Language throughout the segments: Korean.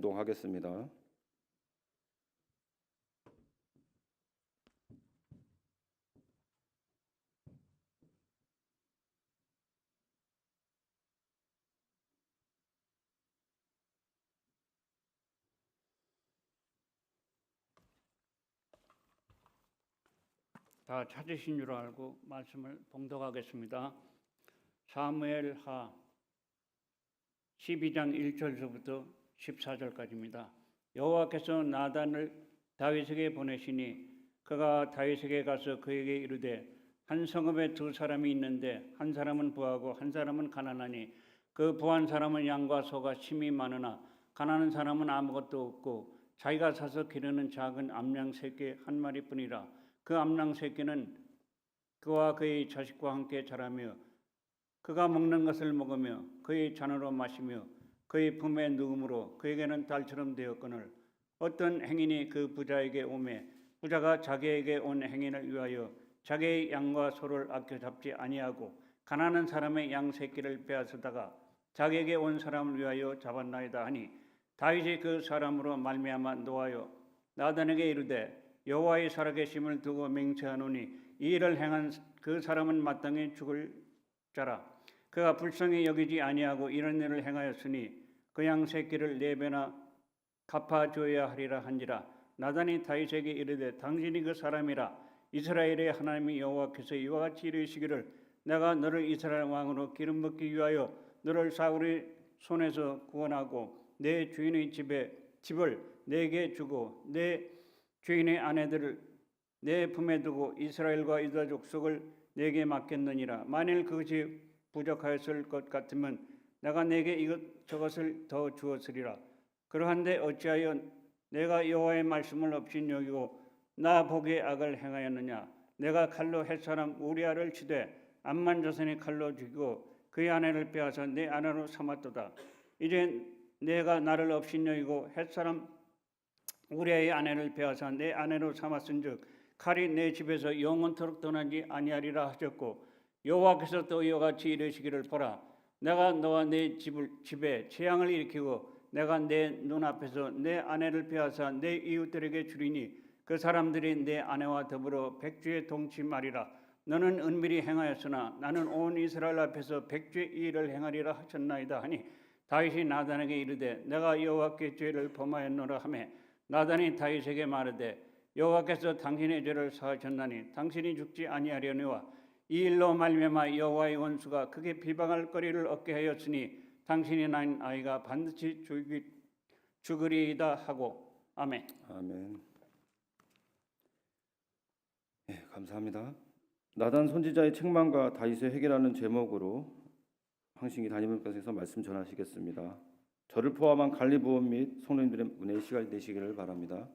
봉독하겠습니다. 다 찾으신 줄 알고 말씀을 봉독하겠습니다. 사무엘하 12장 1절서부터 14절까지입니다. 여호와께서 나단을 다윗에게 보내시니 그가 다윗에게 가서 그에게 이르되 한 성읍에 두 사람이 있는데 한 사람은 부하고 한 사람은 가난하니 그 부한 사람은 양과 소가 심히 많으나 가난한 사람은 아무것도 없고 자기가 사서 기르는 작은 암양 새끼 한 마리뿐이라. 그 암양 새끼는 그와 그의 자식과 함께 자라며 그가 먹는 것을 먹으며 그의 잔으로 마시며 그의 품에 누움으로 그에게는 달처럼 되었거늘 어떤 행인이 그 부자에게 오매 부자가 자기에게 온 행인을 위하여 자기의 양과 소를 아껴 잡지 아니하고 가난한 사람의 양 새끼를 빼앗으다가 자기에게 온 사람을 위하여 잡았나이다 하니 다윗이 그 사람으로 말미암아 노하여 나단에게 이르되 여호와의 살아계심을 두고 맹세하노니 이 일을 행한 그 사람은 마땅히 죽을 자라. 그가 불쌍히 여기지 아니하고 이런 일을 행하였으니 그 양 새끼를 4배나 갚아줘야 하리라 한지라. 나단이 다윗에게 이르되 당신이 그 사람이라. 이스라엘의 하나님이 여호와께서 이와 같이 이르시기를 내가 너를 이스라엘 왕으로 기름 붓기 위하여 너를 사울의 손에서 구원하고 내 주인의 집을 내게 주고 내 주인의 아내들을 내 품에 두고 이스라엘과 유다 족속을 내게 맡겼느니라. 만일 그것이 부족하였을 것 같으면 내가 내게 이것저것을 더 주었으리라. 그러한데 어찌하여 내가 여호와의 말씀을 없이 여기고 나 보기에 악을 행하였느냐. 내가 칼로 햇사람 우리아를 치되 암만 자손이 칼로 죽이고 그의 아내를 빼앗아 내 아내로 삼았도다. 이제 내가 나를 없이 여기고 햇사람 우리아의 아내를 빼앗아 내 아내로 삼았은즉 칼이 내 집에서 영원토록 떠나지 아니하리라 하셨고 여호와께서 또 이와 같이 이르시기를 보라 내가 너와 내 집에 재앙을 일으키고 내가 내 눈앞에서 내 아내를 빼앗아 내 이웃들에게 주리니 그 사람들이 내 아내와 더불어 백주에 동침하리라. 너는 은밀히 행하였으나 나는 온 이스라엘 앞에서 백주의 이 일을 행하리라 하셨나이다 하니 다윗이 나단에게 이르되 내가 여호와께 죄를 범하였노라 하며 나단이 다윗에게 말하되 여호와께서 당신의 죄를 사하셨나니 당신이 죽지 아니하려니와 이 일로 말미암아 여호와의 원수가 크게 비방할 거리를 얻게 하였으니 당신이 낳은 아이가 반드시 죽으리이다 하고 아멘. 아멘. 네, 감사합니다. 나단 선지자의 책망과 다윗의 해결하는 제목으로 황신기 담임목사께서 말씀 전하시겠습니다. 저를 포함한 관리부원 및 성도님들의 은혜의 시간이 되시기를 바랍니다.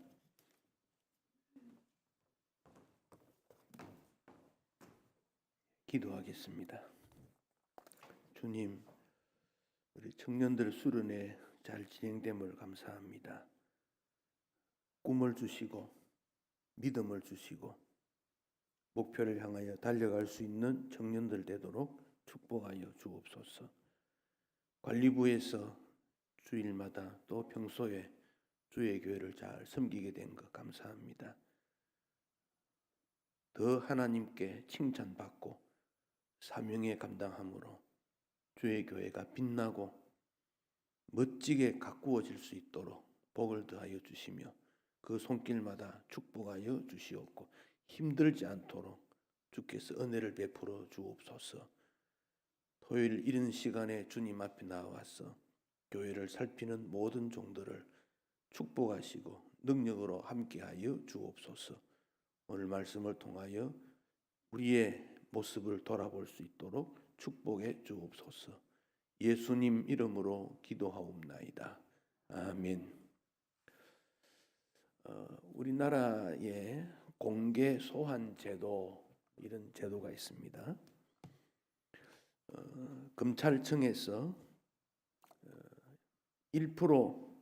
기도하겠습니다. 주님, 우리 청년들 수련회 잘 진행됨을 감사합니다. 꿈을 주시고 믿음을 주시고 목표를 향하여 달려갈 수 있는 청년들 되도록 축복하여 주옵소서. 관리부에서 주일마다 또 평소에 주의 교회를 잘 섬기게 된 것 감사합니다. 더 하나님께 칭찬받고 사명에 감당함으로 주의 교회가 빛나고 멋지게 가꾸어질 수 있도록 복을 더하여 주시며 그 손길마다 축복하여 주시옵고 힘들지 않도록 주께서 은혜를 베풀어 주옵소서. 토요일 이른 시간에 주님 앞에 나와서 교회를 살피는 모든 종들을 축복하시고 능력으로 함께하여 주옵소서. 오늘 말씀을 통하여 우리의 모습을 돌아볼 수 있도록 축복해 주옵소서. 예수님 이름으로 기도하옵나이다. 아멘. 우리나라에 공개 소환 제도 이런 제도가 있습니다. 검찰청에서 1%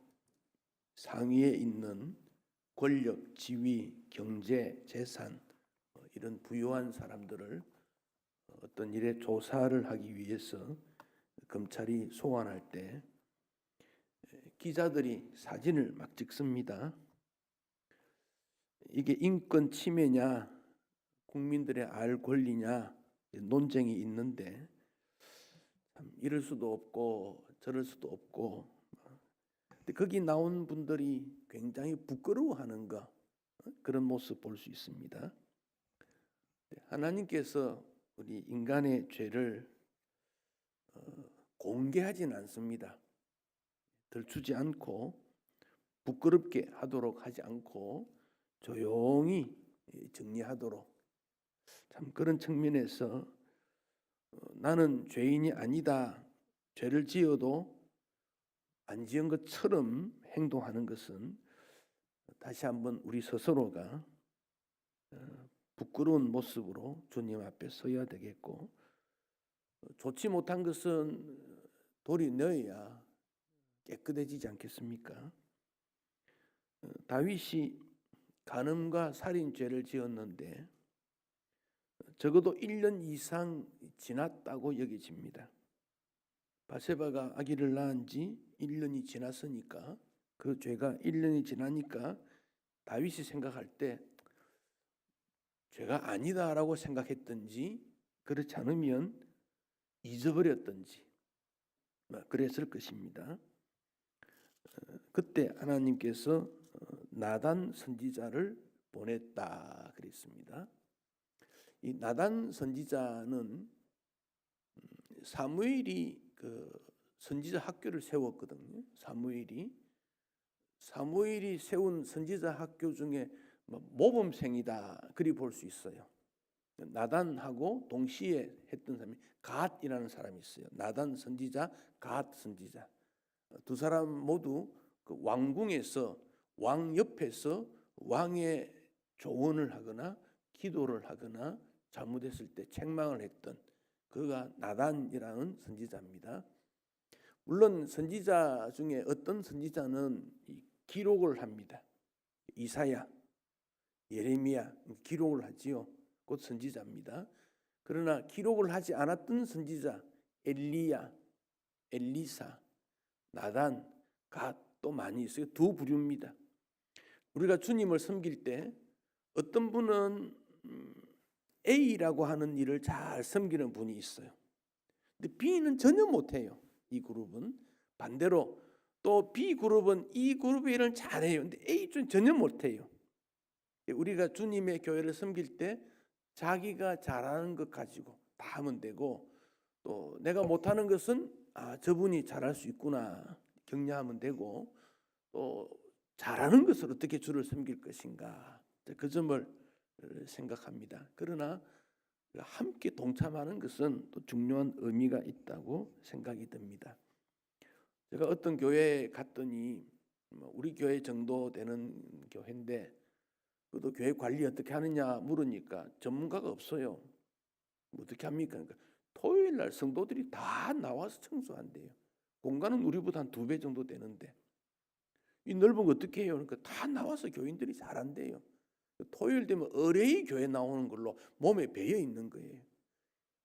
상위에 있는 권력, 지위, 경제, 재산 이런 부유한 사람들을 어떤 일에 조사를 하기 위해서 검찰이 소환할 때 기자들이 사진을 막 찍습니다. 이게 인권 침해냐, 국민들의 알 권리냐 논쟁이 있는데 참 이럴 수도 없고 저럴 수도 없고, 근데 거기 나온 분들이 굉장히 부끄러워하는 거, 그런 모습 볼 수 있습니다. 하나님께서 우리 인간의 죄를 공개하지는 않습니다. 들추지 않고 부끄럽게 하도록 하지 않고 조용히 정리하도록, 참 그런 측면에서 나는 죄인이 아니다, 죄를 지어도 안 지은 것처럼 행동하는 것은 다시 한번 우리 스스로가 부끄러운 모습으로 주님 앞에 서야 되겠고, 좋지 못한 것은 돌이 넣어야 깨끗해지지 않겠습니까? 다윗이 간음과 살인죄를 지었는데 적어도 1년 이상 지났다고 여겨집니다. 바세바가 아기를 낳은 지 1년이 지났으니까, 그 죄가 1년이 지나니까 다윗이 생각할 때 죄가 아니다라고 생각했던지, 그렇지 않으면 잊어버렸던지 그랬을 것입니다. 그때 하나님께서 나단 선지자를 보냈다 그랬습니다. 이 나단 선지자는 사무엘이 그 선지자 학교를 세웠거든요. 사무엘이 세운 선지자 학교 중에 모범생이다 그리 볼 수 있어요. 나단하고 동시에 했던 사람이 갓이라는 사람이 있어요. 나단 선지자, 갓 선지자. 두 사람 모두 그 왕궁에서, 왕 옆에서 왕의 조언을 하거나 기도를 하거나 잘못했을 때 책망을 했던, 그가 나단이라는 선지자입니다. 물론 선지자 중에 어떤 선지자는 기록을 합니다. 이사야, 예레미야 기록을 하지요. 곧 선지자입니다. 그러나 기록을 하지 않았던 선지자, 엘리야, 엘리사, 나단, 갓 또 많이 있어요. 두 부류입니다. 우리가 주님을 섬길 때 어떤 분은 A라고 하는 일을 잘 섬기는 분이 있어요. 근데 B는 전혀 못해요. 이 그룹은 반대로 또 B 그룹은 이 그룹의 일을 잘해요. 근데 A 좀 전혀 못해요. 우리가 주님의 교회를 섬길 때 자기가 잘하는 것 가지고 다 하면 되고, 또 내가 못하는 것은 저분이 잘할 수 있구나 격려하면 되고, 또 잘하는 것을 어떻게 주를 섬길 것인가, 그 점을 생각합니다. 그러나 함께 동참하는 것은 또 중요한 의미가 있다고 생각이 듭니다. 제가 어떤 교회에 갔더니 우리 교회 정도 되는 교회인데, 그것도 교회 관리 어떻게 하느냐 물으니까 전문가가 없어요. 어떻게 합니까? 그러니까 토요일 날 성도들이 다 나와서 청소한대요. 공간은 우리보다 한 2배 정도 되는데 이 넓은 거 어떻게 해요? 그러니까 다 나와서 교인들이 잘한대요. 토요일 되면 의뢰의 교회 나오는 걸로 몸에 배어 있는 거예요.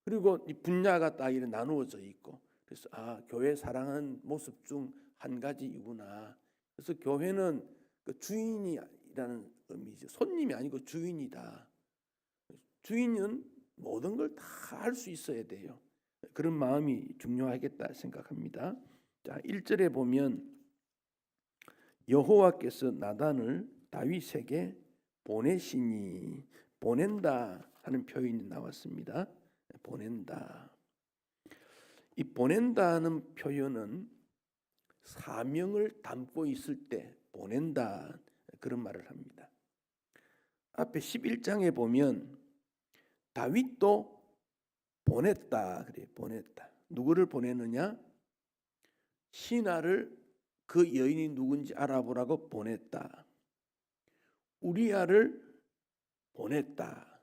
그리고 이 분야가 딱 이렇게 나누어져 있고, 그래서 교회 사랑하는 모습 중 한 가지이구나. 그래서 교회는 그 주인이라는 의미죠. 손님이 아니고 주인이다. 주인은 모든 걸 다 할 수 있어야 돼요. 그런 마음이 중요하겠다 생각합니다. 자, 1절에 보면 여호와께서 나단을 다윗에게 보내시니, 보낸다 하는 표현이 나왔습니다. 보낸다. 이 보낸다는 표현은 사명을 담고 있을 때 보낸다, 그런 말을 합니다. 앞에 11장에 보면 다윗도 보냈다 그래요. 보냈다. 누구를 보내느냐? 신하를 그 여인이 누군지 알아보라고 보냈다. 우리아를 보냈다.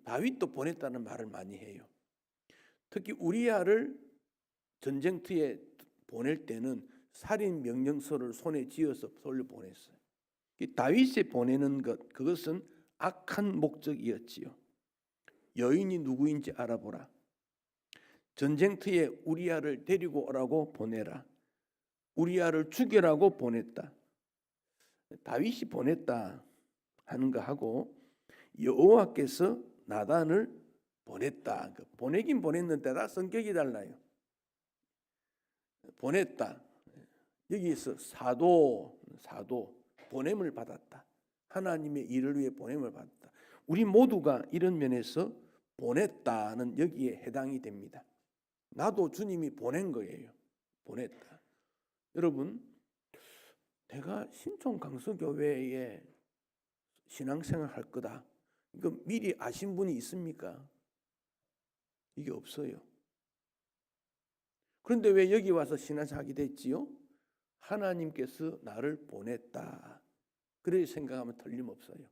다윗도 보냈다는 말을 많이 해요. 특히 우리아를 전쟁터에 보낼 때는 살인 명령서를 손에 쥐어서 돌려 보냈어요. 다윗이 보내는 것, 그것은 악한 목적이었지요. 여인이 누구인지 알아보라. 전쟁터에 우리아를 데리고 오라고 보내라. 우리아를 죽여라고 보냈다. 다윗이 보냈다 하는 거 하고 여호와께서 나단을 보냈다. 보내긴 보냈는데 다 성격이 달라요. 보냈다. 여기서 사도 보냄을 받았다. 하나님의 일을 위해 보냄을 받았다. 우리 모두가 이런 면에서 보냈다는 여기에 해당이 됩니다. 나도 주님이 보낸 거예요. 보냈다. 여러분, 내가 신촌 강서교회에 신앙생활 할 거다. 이거 미리 아신 분이 있습니까? 이게 없어요. 그런데 왜 여기 와서 신앙하게 됐지요? 하나님께서 나를 보냈다. 그래 생각하면 틀림없어요.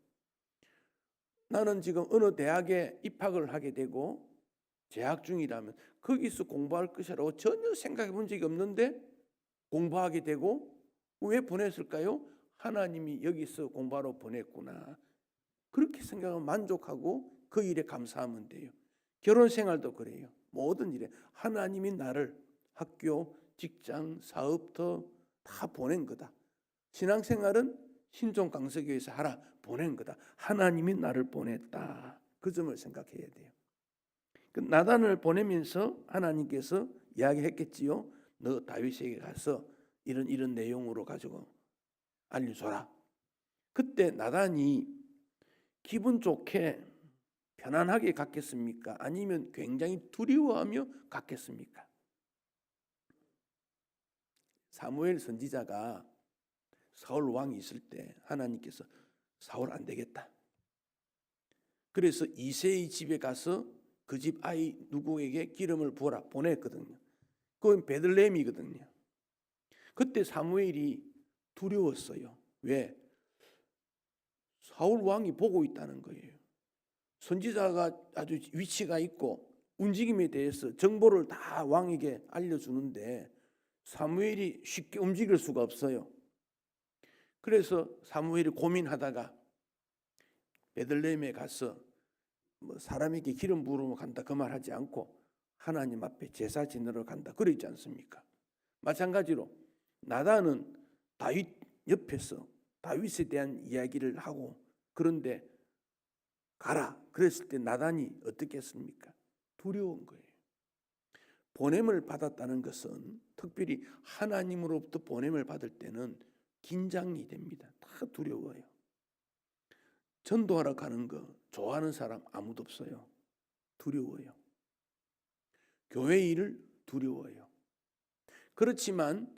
나는 지금 어느 대학에 입학을 하게 되고 재학 중이라면 거기서 공부할 것이라고 전혀 생각해 본 적이 없는데 공부하게 되고 왜 보냈을까요? 하나님이 여기서 공부하러 보냈구나. 그렇게 생각하면 만족하고 그 일에 감사하면 돼요. 결혼 생활도 그래요. 모든 일에 하나님이 나를 학교, 직장, 사업터 다 보낸 거다. 신앙생활은 신촌 강서교회에서 하라 보낸 거다. 하나님이 나를 보냈다. 그 점을 생각해야 돼요. 나단을 보내면서 하나님께서 이야기했겠지요. 너 다윗에게 가서 이런 내용으로 가지고 알려줘라. 그때 나단이 기분 좋게 편안하게 갔겠습니까? 아니면 굉장히 두려워하며 갔겠습니까? 사무엘 선지자가 사울 왕이 있을 때 하나님께서 사울 안 되겠다. 그래서 이새의 집에 가서 그 집 아이 누구에게 기름을 부어라 보냈거든요. 그건 베들레헴이거든요. 그때 사무엘이 두려웠어요. 왜? 사울 왕이 보고 있다는 거예요. 선지자가 아주 위치가 있고 움직임에 대해서 정보를 다 왕에게 알려주는데 사무엘이 쉽게 움직일 수가 없어요. 그래서 사무엘이 고민하다가 베들레헴에 가서 사람에게 기름 부으러 간다 그 말 하지 않고 하나님 앞에 제사 지내러 간다 그러지 않습니까? 마찬가지로 나단은 다윗 옆에서 다윗에 대한 이야기를 하고 그런데 가라 그랬을 때 나단이 어떻게 했습니까? 두려운 거예요. 보냄을 받았다는 것은 특별히 하나님으로부터 보냄을 받을 때는 긴장이 됩니다. 다 두려워요. 전도하러 가는 거 좋아하는 사람 아무도 없어요. 두려워요. 교회 일을 두려워요. 그렇지만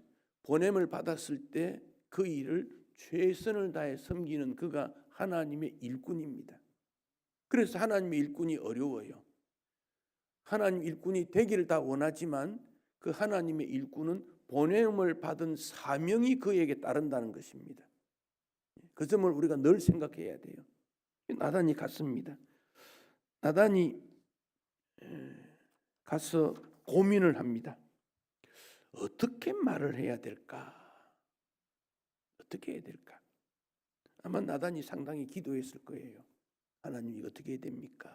보냄을 받았을 때 그 일을 최선을 다해 섬기는 그가 하나님의 일꾼입니다. 그래서 하나님의 일꾼이 어려워요. 하나님 일꾼이 되기를 다 원하지만 그 하나님의 일꾼은 보냄을 받은 사명이 그에게 따른다는 것입니다. 그 점을 우리가 늘 생각해야 돼요. 나단이 갔습니다. 나단이 가서 고민을 합니다. 어떻게 말을 해야 될까? 어떻게 해야 될까? 아마 나단이 상당히 기도했을 거예요. 하나님 이거 어떻게 해야 됩니까?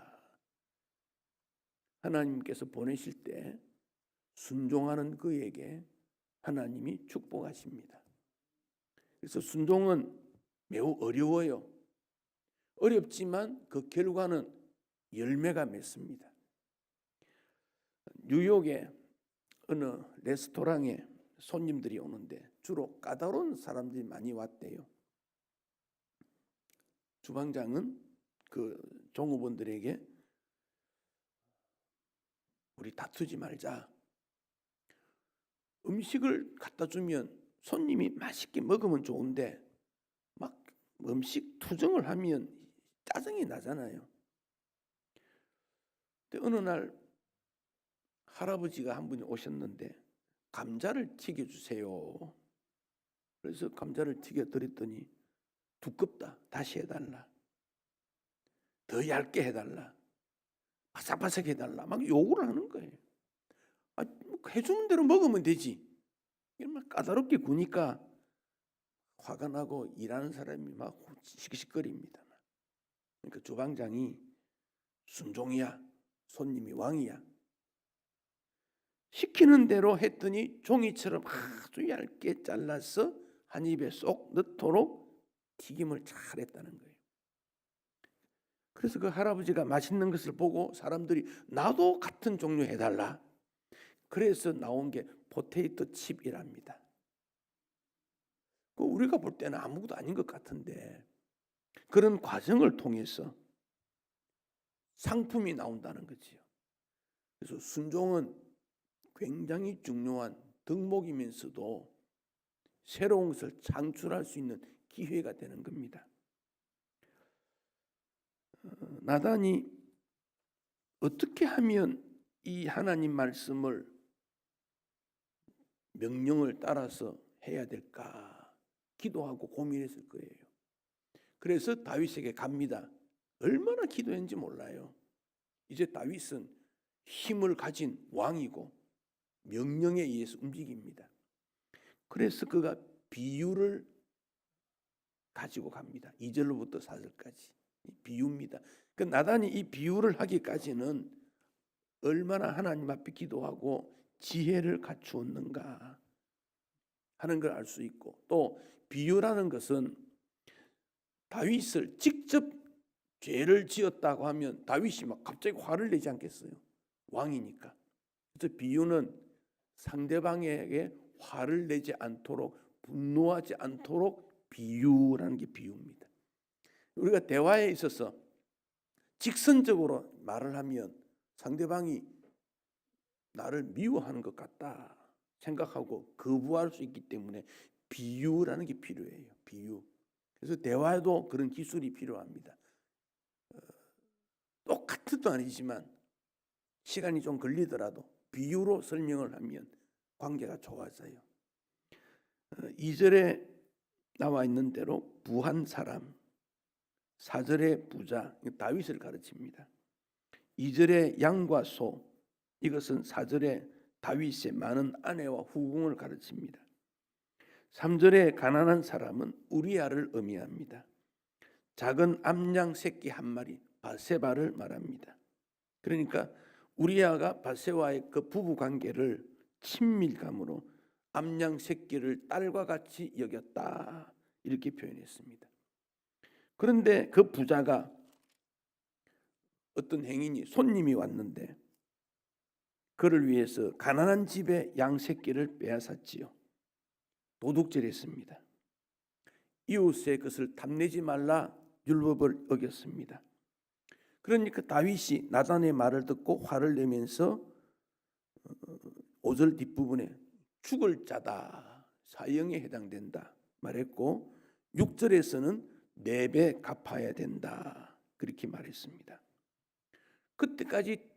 하나님께서 보내실 때 순종하는 그에게 하나님이 축복하십니다. 그래서 순종은 매우 어려워요. 어렵지만 그 결과는 열매가 맺습니다. 뉴욕에 어느 레스토랑에 손님들이 오는데 주로 까다로운 사람들이 많이 왔대요. 주방장은 그 종업원들에게 우리 다투지 말자. 음식을 갖다 주면 손님이 맛있게 먹으면 좋은데 막 음식 투정을 하면 짜증이 나잖아요. 근데 어느 날 할아버지가 한 분이 오셨는데 감자를 튀겨주세요. 그래서 감자를 튀겨드렸더니 두껍다. 다시 해달라. 더 얇게 해달라. 바삭바삭 해달라. 막 요구를 하는 거예요. 해주는 대로 먹으면 되지. 막 까다롭게 구니까 화가 나고 일하는 사람이 막 시끄시거립니다. 그러니까 주방장이 순종이야. 손님이 왕이야. 시키는 대로 했더니 종이처럼 아주 얇게 잘라서 한 입에 쏙 넣도록 튀김을 잘했다는 거예요. 그래서 그 할아버지가 맛있는 것을 보고 사람들이 나도 같은 종류 해달라. 그래서 나온 게 포테이토 칩이랍니다. 우리가 볼 때는 아무것도 아닌 것 같은데 그런 과정을 통해서 상품이 나온다는 거지요. 그래서 순종은 굉장히 중요한 덕목이면서도 새로운 것을 창출할 수 있는 기회가 되는 겁니다. 나단이 어떻게 하면 이 하나님 말씀을 명령을 따라서 해야 될까 기도하고 고민했을 거예요. 그래서 다윗에게 갑니다. 얼마나 기도했는지 몰라요. 이제 다윗은 힘을 가진 왕이고 명령에 의해서 움직입니다. 그래서 그가 비유를 가지고 갑니다. 2절로부터 4절까지 비유입니다. 그 나단이 이 비유를 하기까지는 얼마나 하나님 앞에 기도하고 지혜를 갖추었는가 하는 걸 알 수 있고, 또 비유라는 것은 다윗을 직접 죄를 지었다고 하면 다윗이 막 갑자기 화를 내지 않겠어요? 왕이니까. 그래서 비유는 상대방에게 화를 내지 않도록, 분노하지 않도록 비유라는 게 비유입니다. 우리가 대화에 있어서 직선적으로 말을 하면 상대방이 나를 미워하는 것 같다 생각하고 거부할 수 있기 때문에 비유라는 게 필요해요. 비유. 그래서 대화에도 그런 기술이 필요합니다. 똑같은 도 아니지만 시간이 좀 걸리더라도 비유로 설명을 하면 관계가 좋아져요. 2절에 나와 있는 대로 부한 사람, 4절에 부자, 다윗을 가르칩니다. 2절에 양과 소, 이것은 4절에 다윗의 많은 아내와 후궁을 가르칩니다. 3절에 가난한 사람은 우리아를 의미합니다. 작은 암양 새끼 한 마리, 바세바를 말합니다. 그러니까 우리아가 바세와의 그 부부 관계를 친밀감으로 암양 새끼를 딸과 같이 여겼다, 이렇게 표현했습니다. 그런데 그 부자가 어떤 행인이 손님이 왔는데 그를 위해서 가난한 집의 양 새끼를 빼앗았지요. 도둑질했습니다. 이웃의 것을 탐내지 말라 율법을 어겼습니다. 그러니까 다윗이 나단의 말을 듣고 화를 내면서 5절 뒷부분에 죽을 자다, 사형에 해당된다 말했고, 6절에서는 4배 갚아야 된다, 그렇게 말했습니다. 그때까지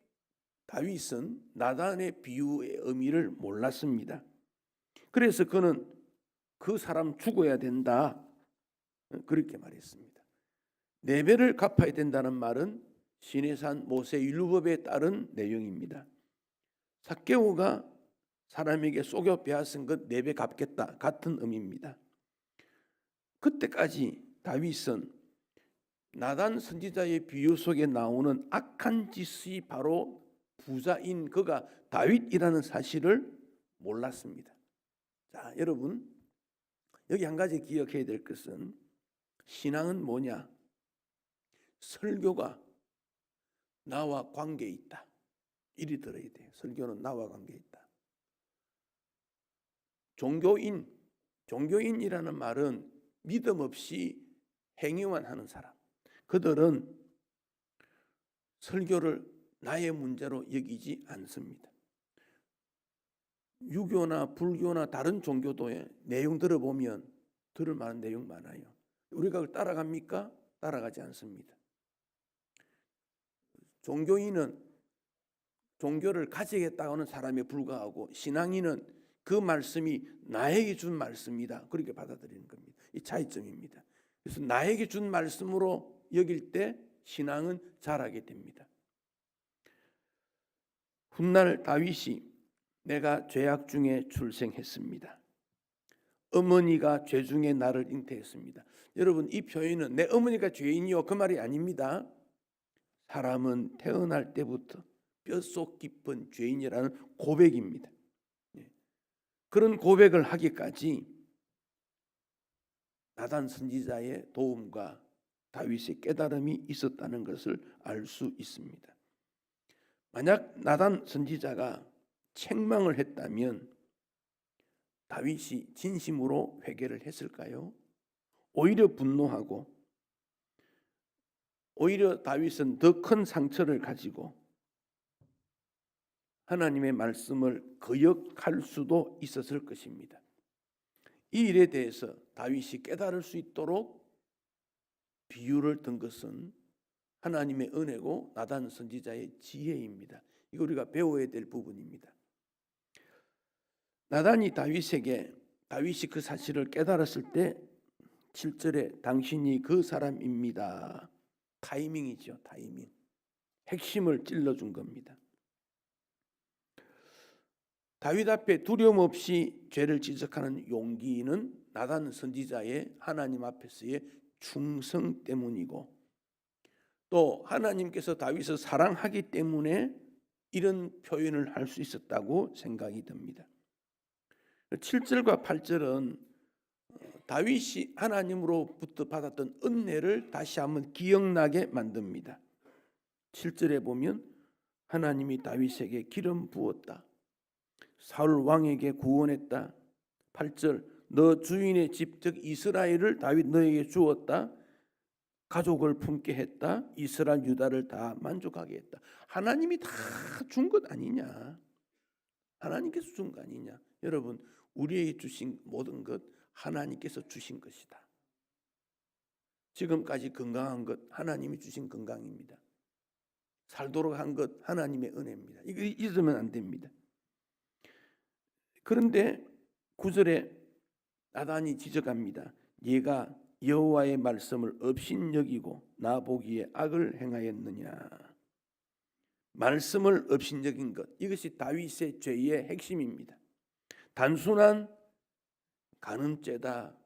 다윗은 나단의 비유의 의미를 몰랐습니다. 그래서 그는 그 사람 죽어야 된다, 그렇게 말했습니다. 4배를 갚아야 된다는 말은 시내산 모세 율법에 따른 내용입니다. 삭개오가 사람에게 속여 빼앗은 것 4배 갚겠다, 같은 의미입니다. 그때까지 다윗은 나단 선지자의 비유 속에 나오는 악한 짓이 바로 부자인 그가 다윗이라는 사실을 몰랐습니다. 자, 여러분, 여기 한 가지 기억해야 될 것은 신앙은 뭐냐? 설교가 나와 관계에 있다, 이리 들어야 돼요. 설교는 나와 관계에 있다. 종교인이라는 말은 믿음 없이 행위만 하는 사람, 그들은 설교를 나의 문제로 여기지 않습니다. 유교나 불교나 다른 종교도의 내용 들어보면 들을 만한 내용 많아요. 우리가 그걸 따라갑니까? 따라가지 않습니다. 종교인은 종교를 가지겠다고 하는 사람에 불과하고, 신앙인은 그 말씀이 나에게 준 말씀이다, 그렇게 받아들이는 겁니다. 이 차이점입니다. 그래서 나에게 준 말씀으로 여길 때 신앙은 자라게 됩니다. 훗날 다윗이 내가 죄악 중에 출생했습니다. 어머니가 죄 중에 나를 잉태했습니다. 여러분, 이 표현은 내 어머니가 죄인이요, 그 말이 아닙니다. 사람은 태어날 때부터 뼛속 깊은 죄인이라는 고백입니다. 그런 고백을 하기까지 나단 선지자의 도움과 다윗의 깨달음이 있었다는 것을 알 수 있습니다. 만약 나단 선지자가 책망을 했다면 다윗이 진심으로 회개를 했을까요? 오히려 분노하고 오히려 다윗은 더 큰 상처를 가지고 하나님의 말씀을 거역할 수도 있었을 것입니다. 이 일에 대해서 다윗이 깨달을 수 있도록 비유를 든 것은 하나님의 은혜고 나단 선지자의 지혜입니다. 이거 우리가 배워야 될 부분입니다. 나단이 다윗이 그 사실을 깨달았을 때 7절에 당신이 그 사람입니다. 타이밍이죠. 타이밍. 핵심을 찔러준 겁니다. 다윗 앞에 두려움 없이 죄를 지적하는 용기는 나단 선지자의 하나님 앞에서의 충성 때문이고 또 하나님께서 다윗을 사랑하기 때문에 이런 표현을 할 수 있었다고 생각이 듭니다. 7절과 8절은 다윗이 하나님으로부터 받았던 은혜를 다시 한번 기억나게 만듭니다. 7절에 보면 하나님이 다윗에게 기름 부었다. 사울 왕에게 구원했다. 8절 너 주인의 집 즉 이스라엘을 다윗 너에게 주었다. 가족을 품게 했다. 이스라엘 유다를 다 만족하게 했다. 하나님이 다 준 것 아니냐? 하나님께서 준 거 아니냐? 여러분 우리에게 주신 모든 것 하나님께서 주신 것이다. 지금까지 건강한 것 하나님이 주신 건강입니다. 살도록 한 것 하나님의 은혜입니다. 이거 잊으면 안 됩니다. 그런데 9절에 나단이 지적합니다. 얘가 여호와의 말씀을 업신여기고 나 보기에 악을 행하였느냐. 말씀을 업신여긴 것, 이것이 다윗의 죄의 핵심입니다. 단순한 간음죄다,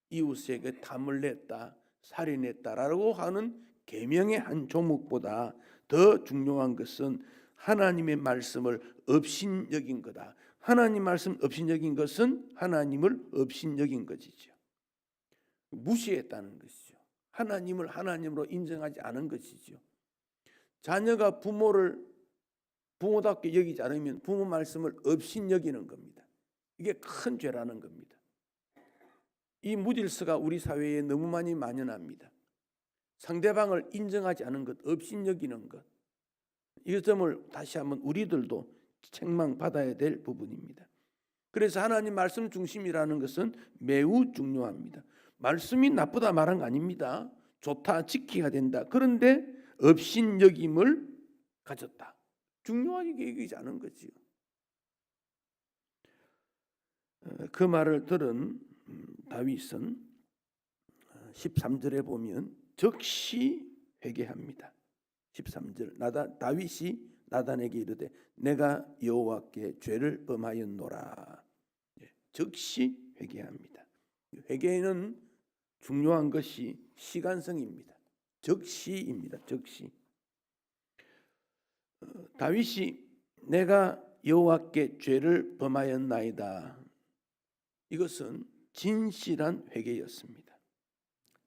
이웃에게 탐을 냈다, 살인했다라고 하는 계명의 한 조목보다 더 중요한 것은 하나님의 말씀을 업신여긴 거다. 하나님 말씀 업신여긴 것은 하나님을 업신여긴 것이죠. 무시했다는 것이죠. 하나님을 하나님으로 인정하지 않은 것이죠. 자녀가 부모답게 여기지 않으면 부모 말씀을 업신여기는 겁니다. 이게 큰 죄라는 겁니다. 이 무질서가 우리 사회에 너무 많이 만연합니다. 상대방을 인정하지 않은 것, 업신여기는 것. 이 점을 다시 한번 우리들도 책망받아야 될 부분입니다. 그래서 하나님 말씀 중심이라는 것은 매우 중요합니다. 말씀이 나쁘다 말한 거 아닙니다. 좋다, 지켜야 된다. 그런데 업신여김을 가졌다. 중요하게 여기지 않은 거지요. 그 말을 들은 다윗은 13절에 보면 즉시 회개합니다. 13절 다윗이 나단에게 이르되 내가 여호와께 죄를 범하였노라. 즉시 회개합니다. 회개는 중요한 것이 시간성입니다. 즉시입니다. 즉시. 다윗이 내가 여호와께 죄를 범하였나이다. 이것은 진실한 회개였습니다.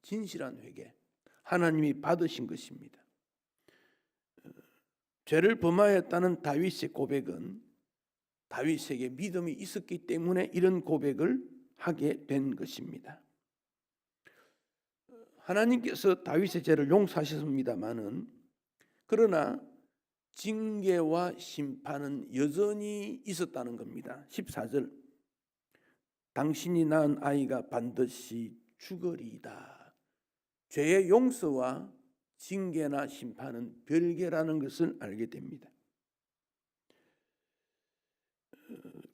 진실한 회개. 하나님이 받으신 것입니다. 죄를 범하였다는 다윗의 고백은 다윗에게 믿음이 있었기 때문에 이런 고백을 하게 된 것입니다. 하나님께서 다윗의 죄를 용서하셨습니다마는 그러나 징계와 심판은 여전히 있었다는 겁니다. 14절 당신이 낳은 아이가 반드시 죽으리이다. 죄의 용서와 징계나 심판은 별개라는 것을 알게 됩니다.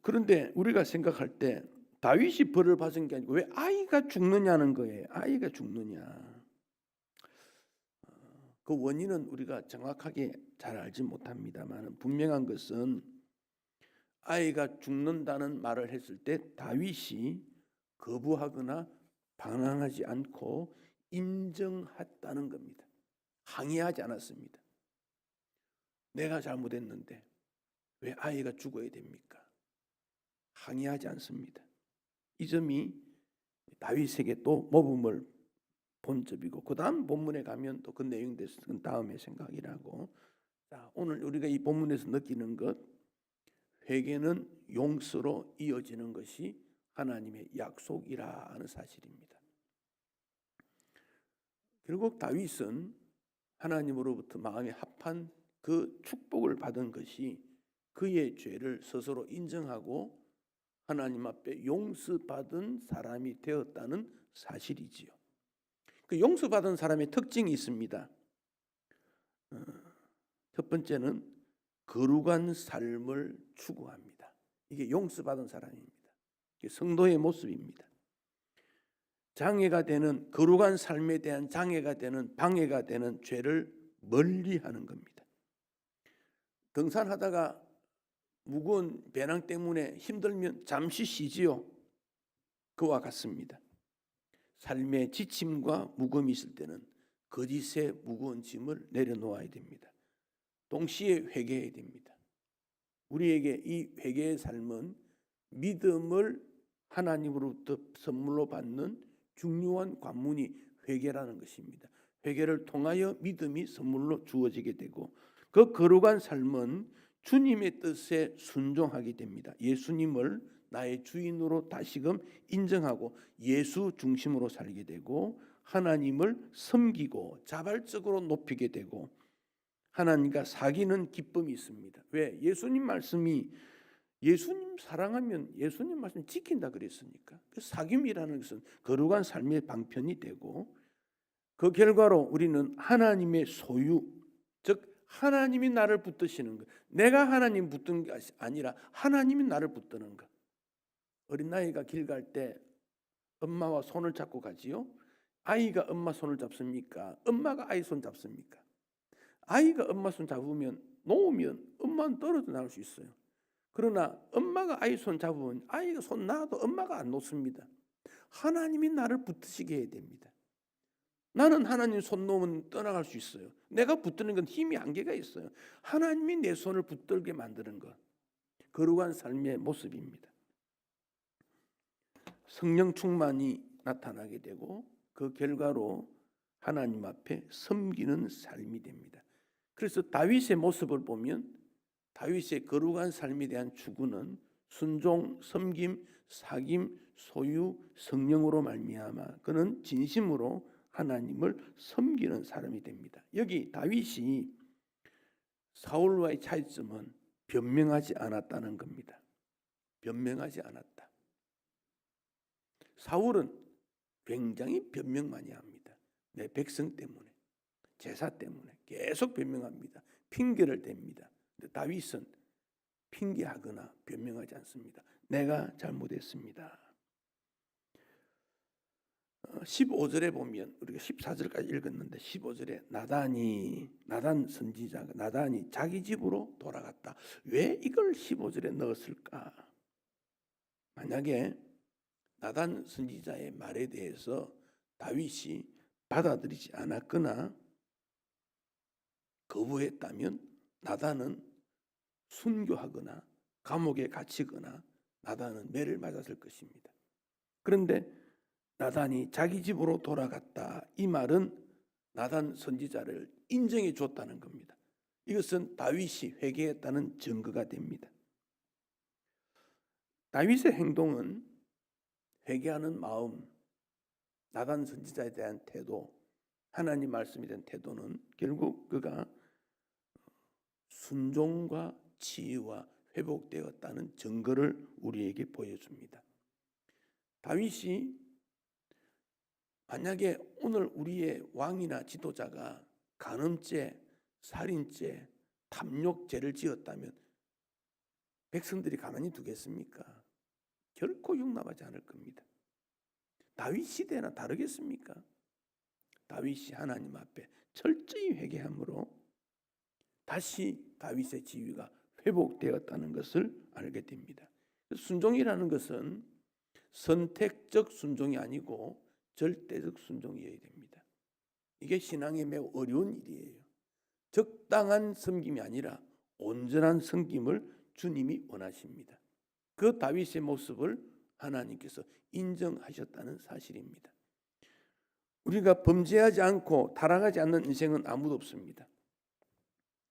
그런데 우리가 생각할 때 다윗이 벌을 받은 게 아니고 왜 아이가 죽느냐는 거예요. 아이가 죽느냐. 그 원인은 우리가 정확하게 잘 알지 못합니다만 분명한 것은 아이가 죽는다는 말을 했을 때 다윗이 거부하거나 반항하지 않고 인정했다는 겁니다. 항의하지 않았습니다. 내가 잘못했는데 왜 아이가 죽어야 됩니까? 항의하지 않습니다. 이 점이 다윗에게 또 모범을 본 점이고, 그 다음 본문에 가면 또 그 내용에 대해서 그 다음에 생각이라고. 자, 오늘 우리가 이 본문에서 느끼는 것, 회개는 용서로 이어지는 것이 하나님의 약속이라 하는 사실입니다. 결국 다윗은 하나님으로부터 마음에 합한 그 축복을 받은 것이 그의 죄를 스스로 인정하고 하나님 앞에 용서받은 사람이 되었다는 사실이지요. 그 용서받은 사람의 특징이 있습니다. 첫 번째는 거룩한 삶을 추구합니다. 이게 용서받은 사람입니다. 이게 성도의 모습입니다. 장애가 되는, 거룩한 삶에 대한 장애가 되는, 방해가 되는 죄를 멀리하는 겁니다. 등산하다가 무거운 배낭 때문에 힘들면 잠시 쉬지요. 그와 같습니다. 삶의 지침과 무거움이 있을 때는 거짓의 무거운 짐을 내려놓아야 됩니다. 동시에 회개해야 됩니다. 우리에게 이 회개의 삶은 믿음을 하나님으로부터 선물로 받는 중요한 관문이 회개라는 것입니다. 회개를 통하여 믿음이 선물로 주어지게 되고, 그 거룩한 삶은 주님의 뜻에 순종하게 됩니다. 예수님을 나의 주인으로 다시금 인정하고 예수 중심으로 살게 되고, 하나님을 섬기고 자발적으로 높이게 되고, 하나님과 사귀는 기쁨이 있습니다. 왜? 예수님 말씀이, 예수님 사랑하면 예수님 말씀 지킨다 그랬으니까. 그 사귐이라는 것은 거룩한 삶의 방편이 되고, 그 결과로 우리는 하나님의 소유, 즉 하나님이 나를 붙드시는 것, 내가 하나님 붙든 게 아니라 하나님이 나를 붙드는 것. 어린아이가 길 갈 때 엄마와 손을 잡고 가지요. 아이가 엄마 손을 잡습니까? 엄마가 아이 손 잡습니까? 아이가 엄마 손 잡으면, 놓으면 엄마는 떨어져 나올 수 있어요. 그러나 엄마가 아이 손 잡으면 아이가 손 놔도 엄마가 안 놓습니다. 하나님이 나를 붙드시게 해야 됩니다. 나는 하나님 손 놓으면 떠나갈 수 있어요. 내가 붙드는 건 힘이 한계가 있어요. 하나님이 내 손을 붙들게 만드는 것, 거룩한 삶의 모습입니다. 성령 충만이 나타나게 되고, 그 결과로 하나님 앞에 섬기는 삶이 됩니다. 그래서 다윗의 모습을 보면 다윗의 거룩한 삶에 대한 추구는 순종, 섬김, 사귐, 소유, 성령으로 말미암아 그는 진심으로 하나님을 섬기는 사람이 됩니다. 여기 다윗이 사울과의 차이점은 변명하지 않았다는 겁니다. 변명하지 않았다. 사울은 굉장히 변명 많이 합니다. 내 백성 때문에, 제사 때문에 계속 변명합니다. 핑계를 댑니다. 근데 다윗은 핑계하거나 변명하지 않습니다. 내가 잘못했습니다. 15절에 보면, 우리가 14절까지 읽었는데 15절에 나단 선지자가 나단이 자기 집으로 돌아갔다. 왜 이걸 15절에 넣었을까? 만약에 나단 선지자의 말에 대해서 다윗이 받아들이지 않았거나 거부했다면 나단은 순교하거나 감옥에 갇히거나 나단은 매를 맞았을 것입니다. 그런데 나단이 자기 집으로 돌아갔다. 이 말은 나단 선지자를 인정해 줬다는 겁니다. 이것은 다윗이 회개했다는 증거가 됩니다. 다윗의 행동은, 회개하는 마음, 나단 선지자에 대한 태도, 하나님 말씀에 대한 태도는 결국 그가 순종과 치유와 회복되었다는 증거를 우리에게 보여줍니다. 다윗이 만약에 오늘 우리의 왕이나 지도자가 간음죄, 살인죄, 탐욕죄를 지었다면 백성들이 가만히 두겠습니까? 결코 용납하지 않을 겁니다. 다윗 시대나 다르겠습니까? 다윗이 하나님 앞에 철저히 회개함으로 다시 다윗의 지위가 회복되었다는 것을 알게 됩니다. 순종이라는 것은 선택적 순종이 아니고 절대적 순종이어야 됩니다. 이게 신앙에 매우 어려운 일이에요. 적당한 섬김이 아니라 온전한 섬김을 주님이 원하십니다. 그 다윗의 모습을 하나님께서 인정하셨다는 사실입니다. 우리가 범죄하지 않고 타락하지 않는 인생은 아무도 없습니다.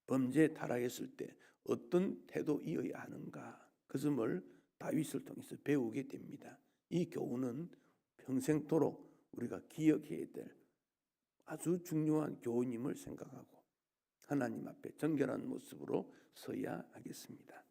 범죄 타락했을 때 어떤 태도이어야 하는가, 그 점을 다윗을 통해서 배우게 됩니다. 이 교훈은 평생토록 우리가 기억해야 될 아주 중요한 교훈임을 생각하고 하나님 앞에 정결한 모습으로 서야 하겠습니다.